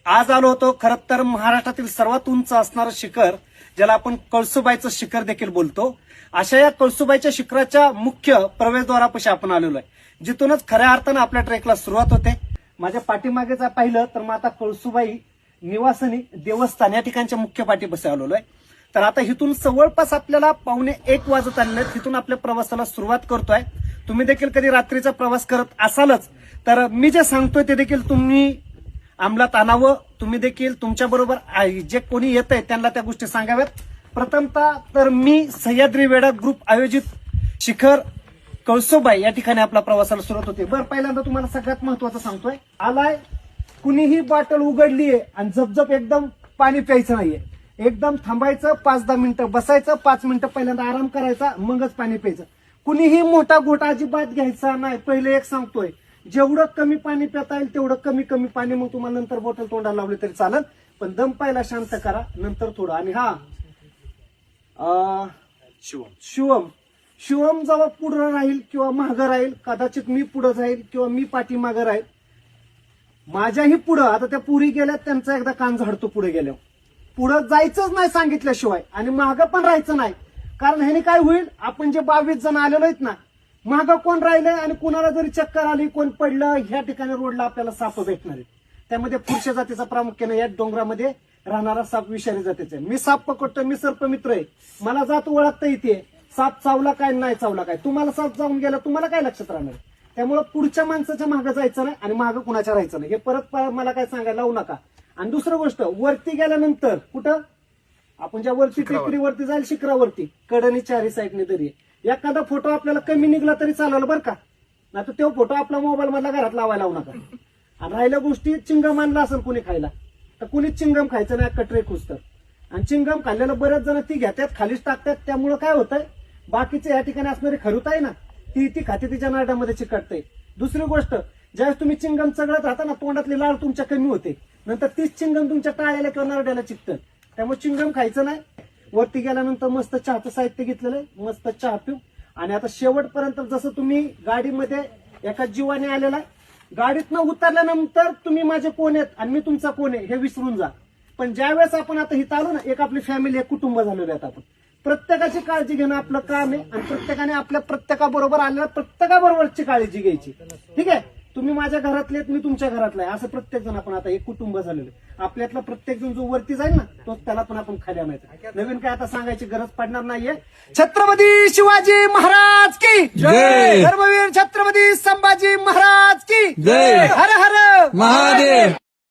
आज आलो होतो खरं तर महाराष्ट्रातील सर्वात उंच असणारं शिखर, ज्याला आपण कळसुबाईचं शिखर देखील बोलतो, अशा या कळसुबाईच्या शिखराच्या मुख्य प्रवेशद्वारापाशी आपण आलेलो आहे, जिथूनच खऱ्या अर्थानं आपल्या ट्रेकला सुरुवात होते. माझ्या पाठीमागे जर पाहिलं तर माता कळसुबाई निवासनी देवस्थान या ठिकाणच्या मुख्य पाठीपाशी आलेलो आहे. तर आता इथून जवळपास आपल्याला 1:15 वाजत आलेले आहेत. तिथून आपल्या प्रवासाला सुरुवात करतोय. तुम्ही देखील कधी रात्रीचा प्रवास करत असालच तर मी जे सांगतोय ते देखील तुम्ही अंमलात आणावं. तुम्ही देखील तुमच्या बरोबर जे कोणी येत आहे त्यांना त्या गोष्टी सांगाव्यात. प्रथमतः तर मी सह्याद्री वेडा ग्रुप आयोजित शिखर कळसुबाई या ठिकाणी आपला प्रवासाला सुरुवात होते. बरं, पहिल्यांदा तुम्हाला सगळ्यात महत्वाचं सांगतोय, आलाय कुणीही बॉटल उघडलीये आणि झपझप एकदम पाणी प्यायचं नाहीये. एकदम थांबायचं, 5-10 मिनिटं बसायचं, 5 मिनिटं पहिल्यांदा आराम करायचा, मगच पाणी प्यायचं. कुणीही मोठा घोट अजिबात घ्यायचा नाही. पहिले एक सांगतोय, जेवढं कमी पाणी पिता येईल तेवढं कमी कमी पाणी, मग तुम्हाला नंतर बॉटल तोंडाला लावली तरी चालेल, पण दम पायला शांत करा, नंतर थोडं. आणि शिवम जेव्हा पुढं राहील किंवा मागं राहील, कदाचित मी पुढं जाईल किंवा मी पाठीमागं राहील, माझ्याही पुढं आता त्या पुरी गेल्यात, त्यांचा एकदा कान झाडतो पुढे गेल्यावर. पुढं जायचंच नाही सांगितल्याशिवाय, आणि मागं पण राहायचं नाही. कारण ह्याने काय होईल, आपण जे 22 जण आलेलो आहेत ना, मागं कोण राहिलंय आणि कुणाला जरी चक्कर आली, कोण पडलं, ह्या ठिकाणी रोडला आपल्याला साप भेटणार आहेत. त्यामध्ये पुरुष जातीचा प्रामुख्याने या डोंगरामध्ये राहणारा साप विषारी जातीचा आहे. मी साप पकडतोय, मी सर्पमित्र आहे, मला जात ओळखता येते, साप चावला काय नाही चावला काय. तुम्हाला साप जाऊन गेला, तुम्हाला काय लक्षात राहणार. त्यामुळे पुढच्या माणसाच्या मागं जायचं नाही आणि मागं कुणाच्या राहायचं नाही. हे परत मला काय सांगायला लावू नका. आणि दुसरं गोष्ट, वरती गेल्यानंतर कुठं आपण ज्या वरती टेकडीवरती जाईल, शिखरावरती कडनी चारी साईडने दरी, एखादा फोटो आपल्याला कमी निघला तरी चालेल बरं का, नाही तर तो फोटो आपला मोबाईल मधला घरात लावायला लावू नका. आणि राहिल्या गोष्टी, चिंगम आणला असेल कुणी खायला तर कुणीच चिंगम खायचं नाही, कटरे खुसतं. आणि चिंगम खाल्लेलं बरेच जण ती घेतात, खालीच टाकतात. त्यामुळे काय होतंय, बाकीचे या ठिकाणी असणारी खरुत आहे ना, ती खाते तिच्या नारडामध्ये चिकटते. दुसरी गोष्ट, ज्यावेळेस तुम्ही चिंगम चगळत राहता ना, तोंडातली लाळ तुमच्या कमी होते, नंतर तीच चिंगम तुमच्या टाळ्याला किंवा नारड्याला चिकतं. त्यामुळे चिंगम खायचं नाही. वरती गेल्यानंतर मस्त चहाचं साहित्य घेतलेलं आहे, मस्त चहा पिऊ. आणि आता शेवटपर्यंत जसं तुम्ही गाडीमध्ये एका जीवाने आलेला आहे, गाडीतनं उतरल्यानंतर तुम्ही माझे कोण आहेत आणि मी तुमचा कोण आहे हे विसरून जा. पण ज्यावेळेस आपण आता इथं आलो ना, एक आपली फॅमिली, एक कुटुंब झालेलं आहे. आपण प्रत्येकाची काळजी घेणं आपलं काम आहे आणि प्रत्येकाने आपल्या प्रत्येकाबरोबर आलेल्या प्रत्येकाबरोबरची काळजी घ्यायची. ठीक आहे, तुम्ही माझ्या घरातले आहेत, मी तुमच्या घरातला आहे, असं प्रत्येक जण आपण आता एक कुटुंब झालेलं आहे. आपल्यातला प्रत्येक जण जो वरती जाईल ना, तो त्याला पण आपण खाली आणायचं. नवीन काय आता सांगायची गरज पडणार नाहीये. छत्रपती शिवाजी महाराज की जय. धर्मवीर छत्रपती संभाजी महाराज की जय. हर हर महादेव.